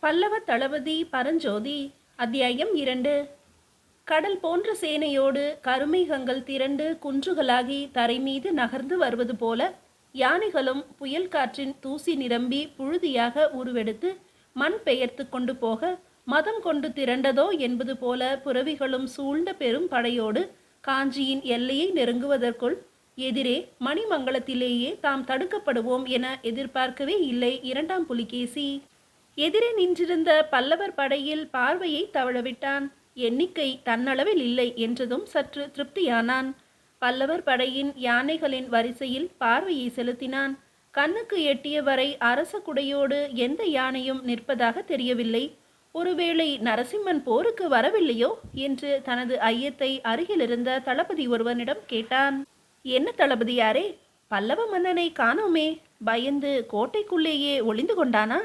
பல்லவ தளபதி பரஞ்சோதி. அத்தியாயம் 2. கடல் போன்ற சேனையோடு கருமேகங்கள் திரண்டு குன்றுகளாகி தரை மீது நகர்ந்து வருவது போல யானைகளும் புயல் காற்றின் தூசி நிரம்பி புழுதியாக உருவெடுத்து மண் பெயர்த்து கொண்டு போக மதம் கொண்டு திரண்டதோ என்பது போல புறவிகளும் சூழ்ந்த பெரும் படையோடு காஞ்சியின் எல்லையை நெருங்குவதற்குள் எதிரே மணிமங்கலத்திலேயே தாம் தடுக்கப்படுவோம் என எதிர்பார்க்கவே இல்லை இரண்டாம் புலிகேசி. எதிரே நின்றிருந்த பல்லவர் படையில் பார்வையை தவழவிட்டான். எண்ணிக்கை தன்னளவில் இல்லை என்றதும் சற்று திருப்தியானான். பல்லவர் படையின் யானைகளின் வரிசையில் பார்வையை செலுத்தினான். கண்ணுக்கு எட்டிய வரை அரச குடையோடு எந்த யானையும் நிற்பதாக தெரியவில்லை. ஒருவேளை நரசிம்மன் போருக்கு வரவில்லையோ என்று தனது ஐயத்தை அருகிலிருந்த தளபதி ஒருவனிடம் கேட்டான். என்ன தளபதியாரே, பல்லவ மன்னனை காணோமே, பயந்து கோட்டைக்குள்ளேயே ஒளிந்து கொண்டானா?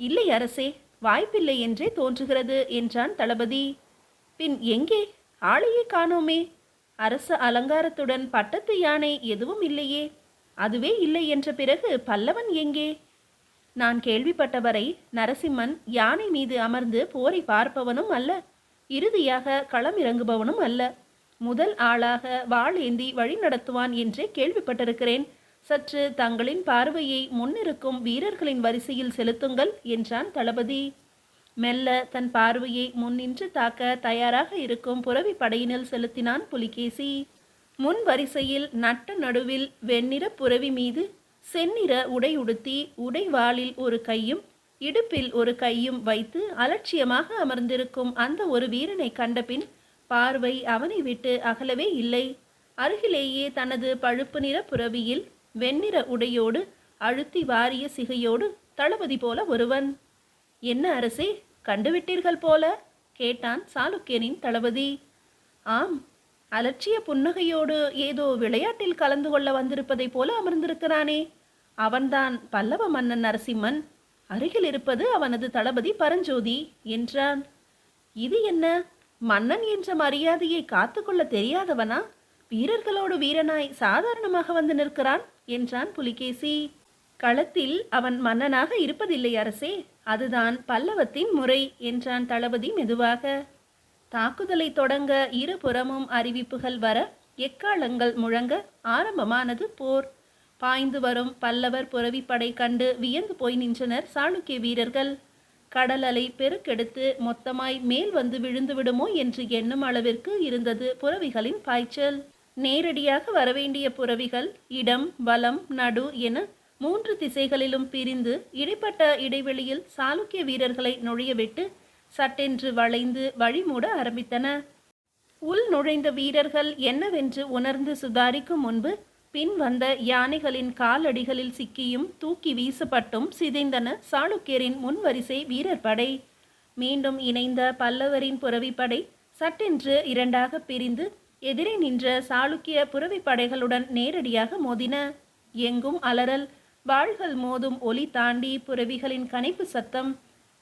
இல்லை அரசே, வாய்ப்பில்லை என்றே தோன்றுகிறது என்றான் தளபதி. பின் எங்கே? ஆளையே காணோமே. அரச அலங்காரத்துடன் பட்டத்து யானை எதுவும் இல்லையே. அதுவே இல்லை என்ற பிறகு பல்லவன் எங்கே? நான் கேள்விப்பட்டவரை நரசிம்மன் யானை மீது அமர்ந்து போரை பார்ப்பவனும் அல்ல, இறுதியாக களம் இறங்குபவனும் அல்ல. முதல் ஆளாக வாளேந்தி வழி நடத்துவான் என்றே கேள்விப்பட்டிருக்கிறேன். சற்று தங்களின் பார்வையை முன்னிருக்கும் வீரர்களின் வரிசையில் செலுத்துங்கள் என்றான் தளபதி. மெல்ல தன் பார்வையை முன்னின்று தாக்க தயாராக இருக்கும் புரவி படையினில் செலுத்தினான் புலிகேசி. முன் வரிசையில் நட்ட நடுவில் வெண்ணிற புரவி மீது செந்நிற உடை உடுத்தி உடைவாளில் ஒரு கையும் இடுப்பில் ஒரு கையும் வைத்து அலட்சியமாக அமர்ந்திருக்கும் அந்த ஒரு வீரனை கண்டபின் பார்வை அவனை விட்டு அகலவே இல்லை. அருகிலேயே தனது பழுப்பு நிற புரவியில் வெண்ணிற உடையோடு அழுத்தி வாரிய சிகையோடு தளபதி போல ஒருவன். என்ன அரசே, கண்டுவிட்டீர்கள் போல கேட்டான் சாளுக்கியனின் தளபதி. ஆம், அலட்சிய புன்னகையோடு ஏதோ விளையாட்டில் கலந்து கொள்ள வந்திருப்பதை போல அமர்ந்திருக்கிறானே, அவன்தான் பல்லவ மன்னன் நரசிம்மன். அருகில் இருப்பது அவனது தளபதி பரஞ்சோதி என்றான். இது என்ன, மன்னன் என்ற மரியாதையை காத்துக்கொள்ள தெரியாதவனா? வீரர்களோடு வீரனாய் சாதாரணமாக வந்து நிற்கிறான் என்றான் புலிகேசி. களத்தில் அவன் மன்னனாக இருப்பதில்லை அரசே, அதுதான் பல்லவத்தின் முறை என்றான் தளபதி மெதுவாக. தாக்குதலை தொடங்க இருபுறமும் அறிவிப்புகள் வர எக்காலங்கள் முழங்க ஆரம்பமானது போர். பாய்ந்து வரும் பல்லவர் புரவிப்படை கண்டு வியந்து போய் நின்றனர் சாளுக்கிய வீரர்கள். கடல் அலை பெருக்கெடுத்து மொத்தமாய் மேல் வந்து விழுந்து விடுமோ என்று எண்ணும் அளவிற்கு இருந்தது புரவிகளின் பாய்ச்சல். நேரடியாக வரவேண்டிய புரவிகள் இடம் வலம் நடு என 3 திசைகளிலும் பிரிந்து இடைப்பட்ட இடைவெளியில் சாளுக்கிய வீரர்களை நுழையவிட்டு சட்டென்று வளைந்து வழிமூட ஆரம்பித்தன. உள் நுழைந்த வீரர்கள் என்னவென்று உணர்ந்து சுதாரிக்கும் முன்பு பின் வந்த யானைகளின் காலடிகளில் சிக்கியும் தூக்கி வீசப்பட்டும் சிதைந்தன சாளுக்கியரின் முன்வரிசை வீரர் படை. மீண்டும் இணைந்த பல்லவரின் புரவிப்படை சட்டென்று 2ஆக பிரிந்து எதிரே நின்ற சாளுக்கிய புரவிப்படைகளுடன் நேரடியாக மோதின. எங்கும் அலறல், வாள்கள் மோதும் ஒலி தாண்டி புரவிகளின் கனைப்பு சத்தம்.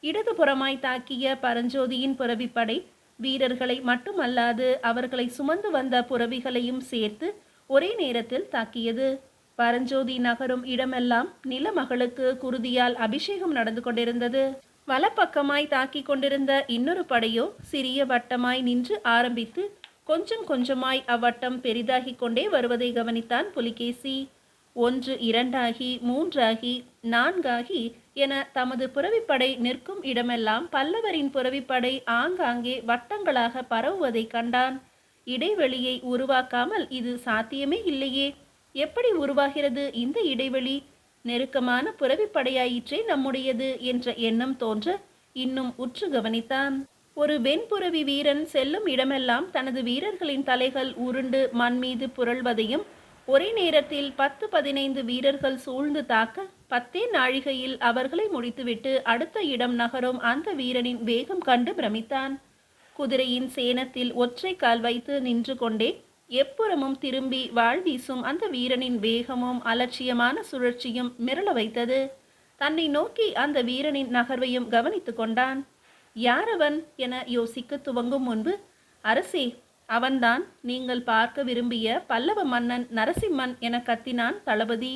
இடதுபுறமாய் தாக்கிய பரஞ்சோதியின் புரவிப்படை வீரர்களை மட்டுமல்லாது அவர்களை சுமந்து வந்த புரவிகளையும் சேர்த்து ஒரே நேரத்தில் தாக்கியது. பரஞ்சோதி நகரும் இடமெல்லாம் நிலமகளுக்கு குருதியால் அபிஷேகம் நடந்து கொண்டிருந்தது. வலப்பக்கமாய் தாக்கி கொண்டிருந்த இன்னொரு படையோ சிறிய வட்டமாய் நின்று ஆரம்பித்து கொஞ்சம் கொஞ்சமாய் அவ்வட்டம் பெரிதாகி கொண்டே வருவதை கவனித்தான் புலிகேசி. 1 2ஆகி 3ஆகி 4ஆகி என தமது புரவிப்படை நிற்கும் இடமெல்லாம் பல்லவரின் புரவிப்படை ஆங்காங்கே வட்டங்களாக பரவுவதை கண்டான். இடைவெளியை உருவாக்காமல் இது சாத்தியமே இல்லையே, எப்படி உருவாகிறது இந்த இடைவெளி? நெருக்கமான புரவிப்படையாயிற்றே நம்முடையது என்ற எண்ணம் தோன்ற இன்னும் உற்று கவனித்தான். ஒரு வெண்புரவி வீரன் செல்லும் இடமெல்லாம் தனது வீரர்களின் தலைகள் உருண்டு மண் மீது புரள்வதையும் ஒரே நேரத்தில் 10-15 வீரர்கள் சூழ்ந்து தாக்க 10 நாழிகையில் அவர்களை முடித்துவிட்டு அடுத்த இடம் நகரும் அந்த வீரனின் வேகம் கண்டு பிரமித்தான். குதிரையின் சேணத்தில் ஒற்றை கால் வைத்து நின்று கொண்டே எப்புறமும் திரும்பி வாழ் வீசும் அந்த வீரனின் வேகமும் அலட்சியமான சுழற்சியும் மிரள வைத்தது. தன்னை நோக்கி அந்த வீரனின் நகர்வையும் கவனித்து கொண்டான். யாரவன் என யோசிக்க துவங்கும் முன்பு, அரசே, அவன்தான் நீங்கள் பார்க்க விரும்பிய பல்லவ மன்னன் நரசிம்மன் என கத்தினான் தளபதி.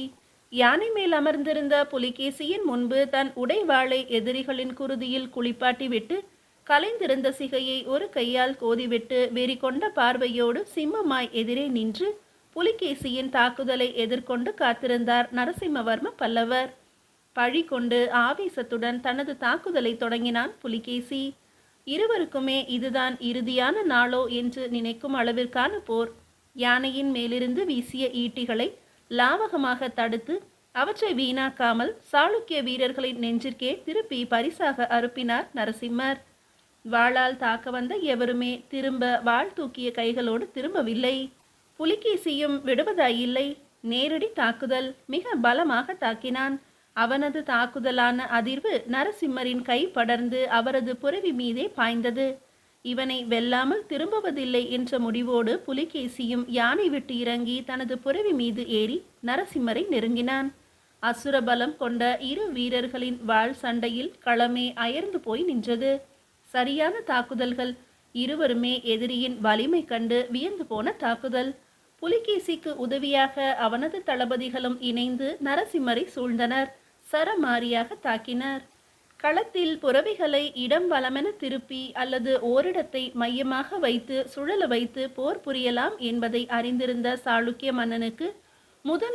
யானை மேல் அமர்ந்திருந்த புலிகேசியின் முன்பு தன் உடைவாளை எதிரிகளின் குருதியில் குளிப்பாட்டி விட்டு கலைந்திருந்த சிகையை ஒரு கையால் கோதிவிட்டு வெறி கொண்ட பார்வையோடு சிம்மமாய் எதிரே நின்று புலிகேசியின் தாக்குதலை எதிர்கொண்டு காத்திருந்தார் நரசிம்மவர்ம பல்லவர். பழி கொண்டு ஆவேசத்துடன் தனது தாக்குதலை தொடங்கினான் புலிகேசி. இருவருக்குமே இதுதான் இறுதியான நாளோ என்று நினைக்கும் அளவிற்கான போர். யானையின் மேலிருந்து வீசிய ஈட்டிகளை லாவகமாக தடுத்து அவற்றை வீணாக்காமல் சாளுக்கிய வீரர்களின் நெஞ்சிற்கே திருப்பி பரிசாக அறுப்பினார் நரசிம்மர். வாளால் தாக்க வந்த எவருமே திரும்ப வாள் தூக்கிய கைகளோடு திரும்பவில்லை. புலிகேசியும் விடுவதாயில்லை. நேரடி தாக்குதல். மிக பலமாக தாக்கினான். அவனது தாக்குதலான அதிர்வு நரசிம்மரின் கை படர்ந்து அவரது புரவி மீதே பாய்ந்தது. இவனை வெல்லாமல் திரும்புவதில்லை என்ற முடிவோடு புலிகேசியும் யானை விட்டு இறங்கி தனது புரவி மீது ஏறி நரசிம்மரை நெருங்கினான். அசுரபலம் கொண்ட இரு வீரர்களின் வாள் சண்டையில் களமே அயர்ந்து போய் நின்றது. சரியான தாக்குதல்கள். இருவருமே எதிரியின் வலிமை கண்டு வியந்து போன தாக்குதல். புலிகேசிக்கு உதவியாக அவனது தளபதிகளும் இணைந்து நரசிம்மரை சூழ்ந்தனர். சரமாரியாக தாக்கினர். களத்தில் புறவிகளை இடம் வலமென திருப்பி அல்லது ஓரிடத்தை மையமாக வைத்து சுழல வைத்து போர் புரியலாம் என்பதை அறிந்திருந்த சாளுக்கிய மன்னனுக்கு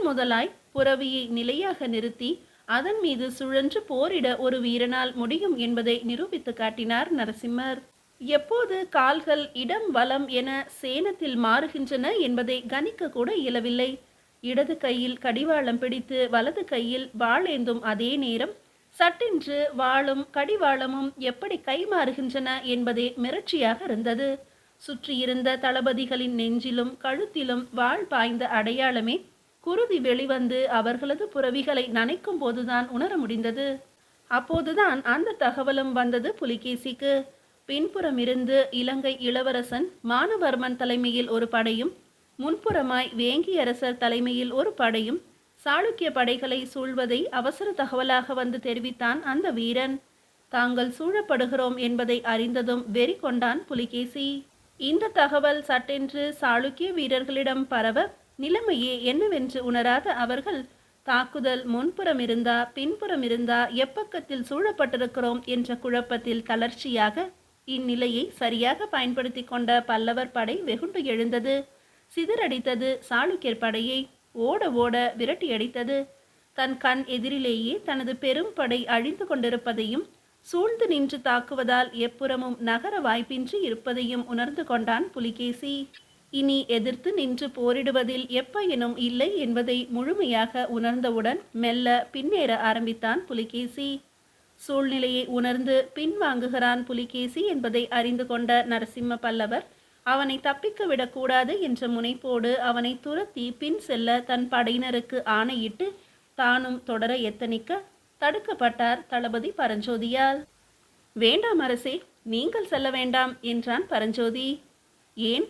முதலாய் புறவியை நிலையாக நிறுத்தி அதன் மீது சுழன்று போரிட ஒரு வீரனால் முடியும் என்பதை நிரூபித்து காட்டினார் நரசிம்மர். எப்போது கால்கள் இடம் வலம் என சேனத்தில் மாறுகின்றன என்பதை கணிக்க கூட இயலவில்லை. இடது கையில் கடிவாளம் பிடித்து வலது கையில் வாளேந்தும் அதே நேரம் சட்டென்று வாளும் கடிவாளமும் எப்படி கை மாறுகின்றன என்பதே மிரட்சியாக இருந்தது. சுற்றியிருந்த தளபதிகளின் நெஞ்சிலும் கழுத்திலும் வாள் பாய்ந்த அடையாளமே குருதி வெளிவந்து அவர்களது புறவிகளை நனைக்கும் போதுதான் உணர முடிந்தது. அப்போதுதான் அந்த தகவலும் வந்தது புலிகேசிக்கு. பின்புறம் இருந்து இலங்கை இளவரசன் மானவர்மன் தலைமையில் ஒரு படையும் முன்புறமாய் வேங்கியரசர் தலைமையில் ஒரு படையும் சாளுக்கிய படைகளை சூழ்வதை அவசர தகவலாக வந்து தெரிவித்தான் அந்த வீரன். தாங்கள் சூழப்படுகிறோம் என்பதை அறிந்ததும் வெறி கொண்டான் புலிகேசி. இந்த தகவல் சட்டென்று சாளுக்கிய வீரர்களிடம் பரவ நிலைமையே என்னவென்று உணராத அவர்கள் தாக்குதல் முன்புறம் இருந்தா பின்புறம் இருந்தா எப்பக்கத்தில் சூழப்பட்டிருக்கிறோம் என்ற குழப்பத்தில் தளர்ச்சியாக இந்நிலையை சரியாக பயன்படுத்தி கொண்ட பல்லவர் படை வெகுண்டு எழுந்தது. சிதறடித்தது சாளுக்கியர் படையை. ஓட ஓட விரட்டியடித்தது. தன் கண் எதிரிலேயே தனது பெரும் படை அழிந்து கொண்டிருப்பதையும் சூழ்ந்து நின்று தாக்குவதால் எப்புறமும் நகர வாய்ப்பின்றி இருப்பதையும் உணர்ந்து கொண்டான் புலிகேசி. இனி எதிர்த்து நின்று போரிடுவதில் எப்பயனும் இல்லை என்பதை முழுமையாக உணர்ந்தவுடன் மெல்ல பின்னேற ஆரம்பித்தான் புலிகேசி. சூழ்நிலையை உணர்ந்து பின்வாங்குகிறான் புலிகேசி என்பதை அறிந்து கொண்ட நரசிம்ம பல்லவர் அவனை தப்பிக்க விடக்கூடாது என்ற முனைப்போடு அவனை துரத்தி பின் செல்ல தன் படையினருக்கு ஆணையிட்டு தானும் தொடர எத்தனிக்க தடுக்கப்பட்டார் தளபதி பரஞ்சோதியால். வேண்டாம் அரசே, நீங்கள் செல்ல வேண்டாம் என்றான் பரஞ்சோதி. ஏன்?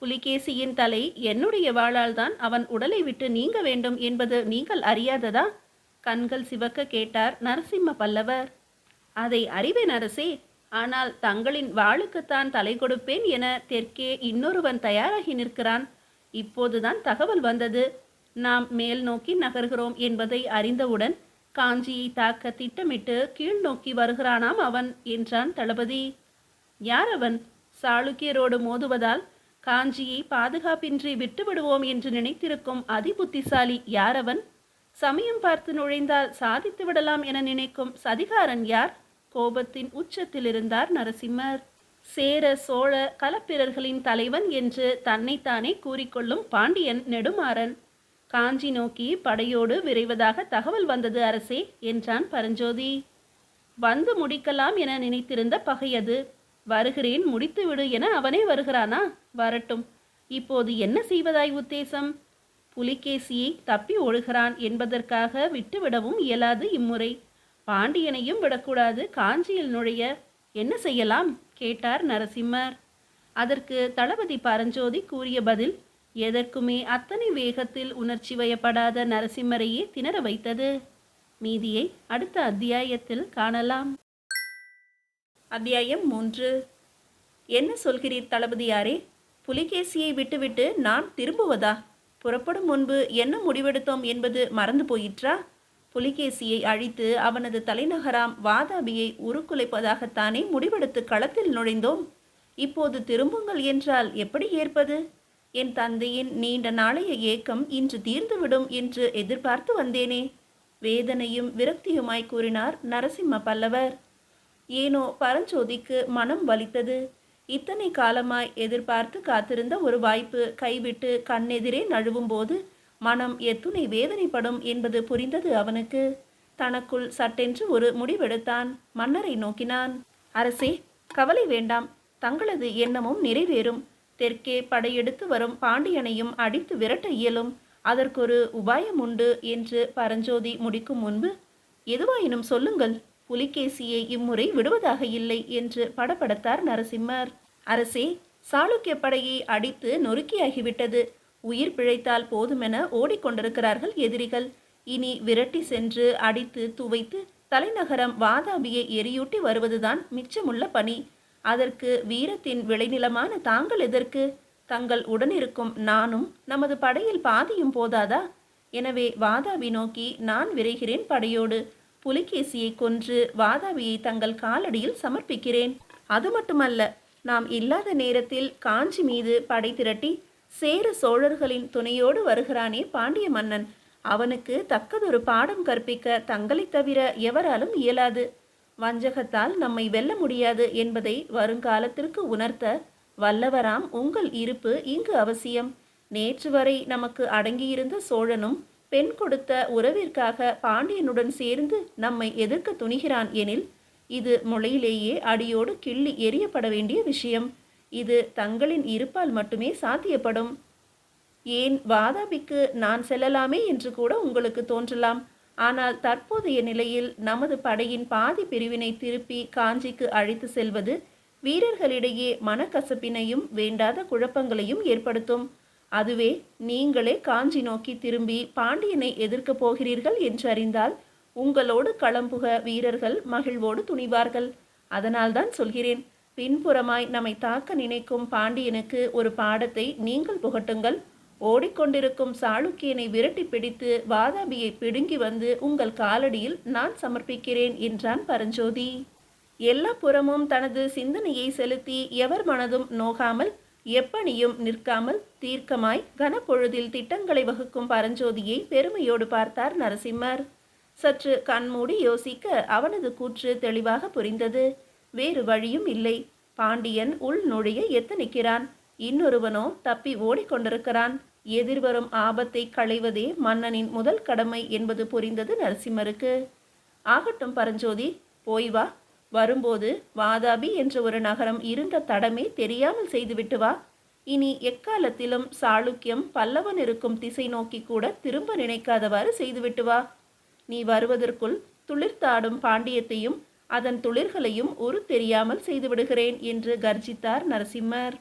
புலிகேசியின் தலை என்னுடைய வாளால் தான் அவன் உடலை விட்டு நீங்க வேண்டும் என்பது நீங்கள் அறியாததா? கண்கள் சிவக்க கேட்டார் நரசிம்ம பல்லவர். அதை அறிவேன் அரசே. ஆனால் தங்களின் வாளுக்குத்தான் தலை கொடுப்பேன் என தெற்கே இன்னொருவன் தயாராகி நிற்கிறான். இப்போதுதான் தகவல் வந்தது. நாம் மேல் நோக்கி நகர்கிறோம் என்பதை அறிந்தவுடன் காஞ்சியை தாக்க திட்டமிட்டு கீழ் நோக்கி வருகிறானாம் அவன் என்றான் தளபதி. யார் அவன்? சாளுக்கியரோடு மோதுவதால் காஞ்சியை பாதுகாப்பின்றி விட்டுவிடுவோம் என்று நினைத்திருக்கும் அதிபுத்திசாலி யார் அவன்? சமயம் பார்த்து நுழைந்தால் சாதித்து விடலாம் என நினைக்கும் சதிகாரன் யார்? கோபத்தின் உச்சத்தில் இருந்தார் நரசிம்மர். சேர சோழ களப்பிரர்களின் தலைவன் என்று தன்னைத்தானே கூறிக்கொள்ளும் பாண்டியன் நெடுமாறன் காஞ்சி நோக்கி படையோடு விரைவதாக தகவல் வந்தது அரசே என்றான் பரஞ்சோதி. வந்து முடிக்கலாம் என நினைத்திருந்த பகையது. வருகிறேன் முடித்துவிடு என அவனே வருகிறானா? வரட்டும். இப்போது என்ன செய்வதாய் உத்தேசம்? புலிகேசியை தப்பி ஓடுகிறான் என்பதற்காக விட்டுவிடவும் இயலாது இம்முறை. பாண்டியனையும் விடக்கூடாது காஞ்சியில் நுழைய. என்ன செய்யலாம் கேட்டார் நரசிம்மர். அதற்கு தளபதி பரஞ்சோதி கூறிய பதில் எதற்குமே அத்தனை வேகத்தில் உணர்ச்சி வயப்படாத நரசிம்மரையே திணற வைத்தது. மீதியை அடுத்த அத்தியாயத்தில் காணலாம். அத்தியாயம் 3. என்ன சொல்கிறீர் தளபதியாரே? புலிகேசியை விட்டுவிட்டு நான் திரும்புவதா? புறப்படும் முன்பு என்ன முடிவெடுத்தோம் என்பது மறந்து போயிற்றா? புலிகேசியை அழித்து அவனது தலைநகராம் வாதாபியை உருக்குலைப்பதாகத்தானே முடிவெடுத்து களத்தில் நுழைந்தோம். இப்போது திரும்புங்கள் என்றால் எப்படி ஏற்பது? என் தந்தையின் நீண்ட நாளைய ஏக்கம் இன்று தீர்ந்துவிடும் என்று எதிர்பார்த்து வந்தேனே. வேதனையும் விரக்தியுமாய் கூறினார் நரசிம்ம பல்லவர். ஏனோ பரஞ்சோதிக்கு மனம் வலித்தது. இத்தனை காலமாய் எதிர்பார்த்து காத்திருந்த ஒரு வாய்ப்பு கைவிட்டு கண்ணெதிரே நழுவும் போது மனம் எத்துணை வேதனைப்படும் என்பது புரிந்தது அவனுக்கு. தனக்குள் சட்டென்று ஒரு முடிவெடுத்தான். மன்னரை நோக்கினான். அரசே, கவலை வேண்டாம். தங்களது எண்ணமும் நிறைவேறும். தெற்கே படையெடுத்து வரும் பாண்டியனையும் அடித்து விரட்ட இயலும். அதற்கொரு உபாயம் உண்டு என்று பரஞ்சோதி முடிக்கும் முன்பு, எதுவாயினும் சொல்லுங்கள். புலிகேசியை இம்முறை விடுவதாக இல்லை என்று படபடத்தார் நரசிம்மர். அரசே, சாளுக்கிய படையை அடித்து நொறுக்கியாகிவிட்டது. உயிர் பிழைத்தால் போதுமென ஓடிக்கொண்டிருக்கிறார்கள் எதிரிகள். இனி விரட்டி சென்று அடித்து துவைத்து தலைநகரம் வாதாபியை எரியூட்டி வருவதுதான் மிச்சமுள்ள பணி. அதற்கு வீரத்தின் விளைநிலமான தாங்கள் எதற்கு? தங்கள் உடனிருக்கும் நானும் நமது படையில் பாதியும் போதாதா? எனவே வாதாபி நோக்கி நான் விரைகிறேன் படையோடு. புலிகேசியை கொன்று வாதாபியை தங்கள் காலடியில் சமர்ப்பிக்கிறேன். அது மட்டுமல்ல, நாம் இல்லாத நேரத்தில் காஞ்சி மீது படை திரட்டி சேர சோழர்களின் துணையோடு வருகிறானே பாண்டிய மன்னன், அவனுக்கு தக்கதொரு பாடம் கற்பிக்க தங்களைத் தவிர எவராலும் இயலாது. வஞ்சகத்தால் நம்மை வெல்ல முடியாது என்பதை வருங்காலத்திற்கு உணர்த்த வல்லவராம் உங்கள் இருப்பு இங்கு அவசியம். நேற்று வரை நமக்கு அடங்கியிருந்த சோழனும் பெண் கொடுத்த உறவிற்காக பாண்டியனுடன் சேர்ந்து நம்மை எதிர்க்க துணிகிறான் எனில் இது முளையிலேயே அடியோடு கிள்ளி எறியப்பட வேண்டிய விஷயம். இது தங்களின் இருப்பால் மட்டுமே சாத்தியப்படும். ஏன், வாதாபிக்கு நான் செல்லலாமே என்று கூட உங்களுக்கு தோன்றலாம். ஆனால் தற்போதைய நிலையில் நமது படையின் பாதி பிரிவினை திருப்பி காஞ்சிக்கு அழைத்து செல்வது வீரர்களிடையே மனக்கசப்பினையும் வேண்டாத குழப்பங்களையும் ஏற்படுத்தும். அதுவே நீங்களே காஞ்சி நோக்கி திரும்பி பாண்டியனை எதிர்க்கப் போகிறீர்கள் என்று அறிந்தால் உங்களோடு களம்புக வீரர்கள் மகிழ்வோடு துணிவார்கள். அதனால்தான் சொல்கிறேன், பின்புறமாய் நம்மை தாக்க நினைக்கும் பாண்டியனுக்கு ஒரு பாடத்தை நீங்கள் புகட்டுங்கள். ஓடிக்கொண்டிருக்கும் சாளுக்கியனை விரட்டி பிடித்து வாதாபியை பிடுங்கி வந்து உங்கள் காலடியில் நான் சமர்ப்பிக்கிறேன் என்றான் பரஞ்சோதி. எல்லா புறமும் தனது சிந்தனையை செலுத்தி எவர் மனதும் நோகாமல் எப்பணியும் நிற்காமல் தீர்க்கமாய் கனப்பொழுதில் திட்டங்களை வகுக்கும் பரஞ்சோதியை பெருமையோடு பார்த்தார் நரசிம்மர். சற்று கண்மூடி யோசிக்க அவனது கூற்று தெளிவாக புரிந்தது. வேறு வழியும் இல்லை. பாண்டியன் உள் நுழைய எத்தனிக்கிறான். இன்னொருவனோ தப்பி ஓடிக்கொண்டிருக்கிறான். எதிர்வரும் ஆபத்தை களைவதே மன்னனின் முதல் கடமை என்பது புரிந்தது நரசிம்மருக்கு. ஆகட்டும் பரஞ்சோதி, போய் வா. வரும்போது வாதாபி என்ற ஒரு நகரம் இருந்த தடமே தெரியாமல் செய்துவிட்டு வா. இனி எக்காலத்திலும் சாளுக்கியம் பல்லவன் இருக்கும் திசை நோக்கி கூட திரும்ப நினைக்காதவாறு செய்துவிட்டு வா. நீ வருவதற்குள் துளிர்த்தாடும் பாண்டியத்தையும் அதன் துளிர்களையும் ஒரு தெரியாமல் செய்துவிடுகிறேன் என்று கர்ஜித்தார் நரசிம்மர்.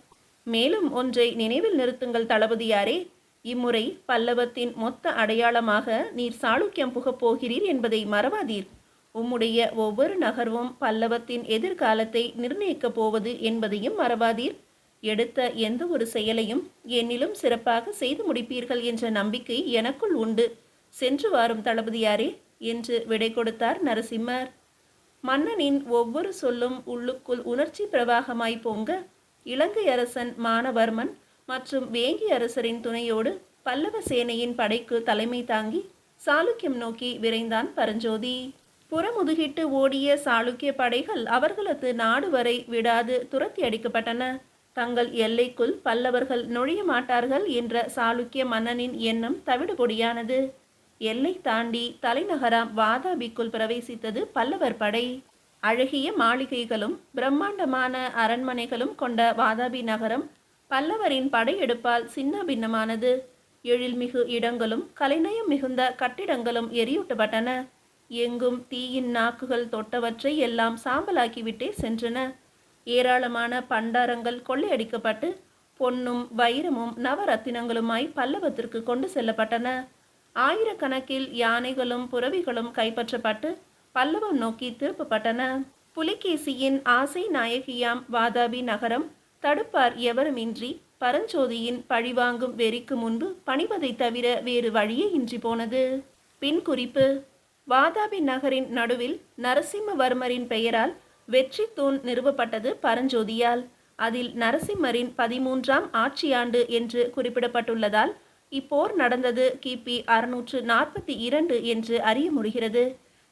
மேலும் ஒன்றை நினைவில் நிறுத்துங்கள் தளபதியாரே. இம்முறை பல்லவத்தின் மொத்த அடையாளமாக நீர் சாளுக்கியம் புகப் போகிறீர் என்பதை மறவாதீர். உம்முடைய ஒவ்வொரு நகர்வும் பல்லவத்தின் எதிர்காலத்தை நிர்ணயிக்கப் போவது என்பதையும் மறவாதீர். எடுத்த எந்த ஒரு செயலையும் என்னிலும் சிறப்பாக செய்து முடிப்பீர்கள் என்ற நம்பிக்கை எனக்குள் உண்டு. சென்று வாரும் தளபதியாரே என்று விடை கொடுத்தார் நரசிம்மர். மன்னனின் ஒவ்வொரு சொல்லும் உள்ளுக்குள் உணர்ச்சி பிரவாகமாய் பொங்க இலங்கை அரசன் மானவர்மன் மற்றும் வேங்கி அரசரின் துணையோடு பல்லவ சேனையின் படைக்கு தலைமை தாங்கி சாளுக்கியம் நோக்கி விரைந்தான் பரஞ்சோதி. புறமுதுகிட்டு ஓடிய சாளுக்கிய படைகள் அவர்களது நாடு வரை விடாது துரத்தி அடிக்கப்பட்டன. தங்கள் எல்லைக்குள் பல்லவர்கள் நுழைய மாட்டார்கள் என்ற சாளுக்கிய மன்னனின் எண்ணம் தவிடுபொடியானது. எல்லை தாண்டி தலைநகராம் வாதாபிக்குள் பிரவேசித்தது பல்லவர் படை. அழகிய மாளிகைகளும் பிரம்மாண்டமான அரண்மனைகளும் கொண்ட வாதாபி நகரம் பல்லவரின் படையெடுப்பால் சின்ன பின்னமானது. எழில்மிகு இடங்களும் கலைநயம் மிகுந்த கட்டிடங்களும் எரியூட்டப்பட்டன. எங்கும் தீயின் நாக்குகள் தொட்டவற்றை எல்லாம் சாம்பலாக்கிவிட்டே சென்றன. ஏராளமான பண்டாரங்கள் கொள்ளையடிக்கப்பட்டு பொன்னும் வைரமும் நவரத்தினங்களுமாய் பல்லவத்திற்கு கொண்டு செல்லப்பட்டன. ஆயிரக்கணக்கில் யானைகளும் புறவிகளும் கைப்பற்றப்பட்டு பல்லவம் நோக்கி திருப்பப்பட்டன. புலிகேசியின் ஆசை நாயகியாம் வாதாபி நகரம் தடுப்பார் எவருமின்றி பரஞ்சோதியின் பழிவாங்கும் வெறிக்கு முன்பு பணிவதைத் தவிர வேறு வழியே இன்றி போனது. பின் குறிப்பு: வாதாபி நகரின் நடுவில் நரசிம்மவர்மரின் பெயரால் வெற்றி தூண் நிறுவப்பட்டது பரஞ்சோதியால். அதில் நரசிம்மரின் 13ஆம் ஆட்சியாண்டு என்று குறிப்பிடப்பட்டுள்ளதால் இப்போர் நடந்தது கிபி 642 என்று அறிய முடிகிறது.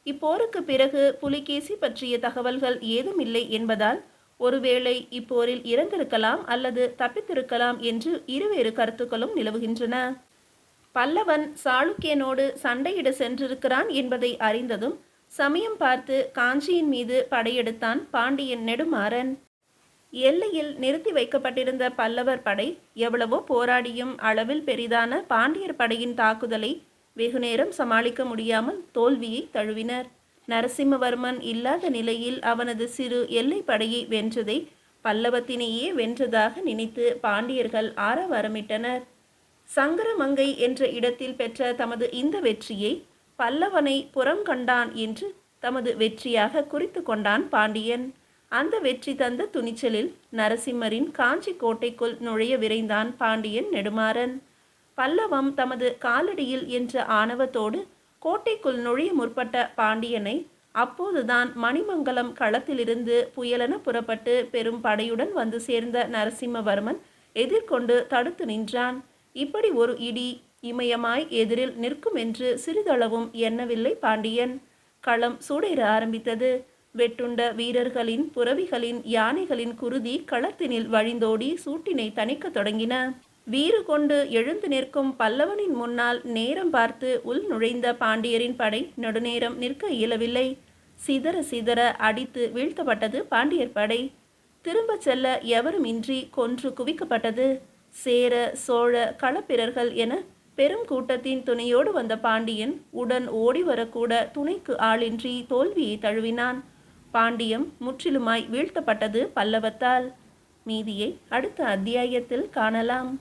இப்போருக்கு பிறகு புலிகேசி பற்றிய தகவல்கள் ஏதும் இல்லை என்பதால் ஒருவேளை இப்போரில் இறந்திருக்கலாம் அல்லது தப்பித்திருக்கலாம் என்று இருவேறு கருத்துக்களும் நிலவுகின்றன. பல்லவன் சாளுக்கியனோடு சண்டையிட சென்றிருக்கிறான் என்பதை அறிந்ததும் சமயம் பார்த்து காஞ்சியின் மீது படையெடுத்தான் பாண்டியன் நெடுமாறன். எல்லையில் நிறுத்தி வைக்கப்பட்டிருந்த பல்லவர் படை எவ்வளவோ போராடியும் அளவில் பெரிதான பாண்டியர் படையின் தாக்குதலை வெகுநேரம் சமாளிக்க முடியாமல் தோல்வியை தழுவினர். நரசிம்மவர்மன் இல்லாத நிலையில் அவனது சிறு எல்லை படையை வென்றதை பல்லவத்தினையே வென்றதாக நினைத்து பாண்டியர்கள் ஆரவாரமிட்டனர். சங்கரமங்கை என்ற இடத்தில் பெற்ற தமது இந்த வெற்றியை பல்லவனை புறம் கண்டான் என்று தமது வெற்றியாக குறித்து கொண்டான் பாண்டியன். அந்த வெற்றி தந்த துணிச்சலில் நரசிம்மரின் காஞ்சி கோட்டைக்குள் நுழைய விரைந்தான் பாண்டியன் நெடுமாறன். பல்லவம் தமது காலடியில் என்ற ஆணவத்தோடு கோட்டைக்குள் நுழைய முற்பட்ட பாண்டியனை அப்போதுதான் மணிமங்கலம் களத்திலிருந்து புயலென புறப்பட்டு பெரும் படையுடன் வந்து சேர்ந்த நரசிம்மவர்மன் எதிர்கொண்டு தடுத்து நின்றான். இப்படி ஒரு இடி இமயமாய் எதிரில் நிற்கும் என்று சிறிதளவும் எண்ணவில்லை பாண்டியன். களம் சூடேற ஆரம்பித்தது. வெட்டுண்ட வீரர்களின் புரவிகளின் யானைகளின் குருதி களத்தினில் வழிந்தோடி சூட்டினை தணிக்க தொடங்கின. வீறு கொண்டு எழுந்து நிற்கும் பல்லவனின் முன்னால் நேரம் பார்த்து உள் நுழைந்த பாண்டியரின் படை நெடுநேரம் நிற்க இயலவில்லை. சிதற சிதற அடித்து வீழ்த்தப்பட்டது பாண்டியர் படை. திரும்ப செல்ல எவருமின்றி கொன்று குவிக்கப்பட்டது. சேர சோழ களப்பிரர்கள் என பெரும் கூட்டத்தின் துணையோடு வந்த பாண்டியன் உடன் ஓடி வரக்கூட துணைக்கு ஆளின்றி தோல்வியை தழுவினான். பாண்டியம் முற்றிலுமாய் வீழ்த்தப்பட்டது பல்லவத்தால். மீதியை அடுத்த அத்தியாயத்தில் காணலாம்.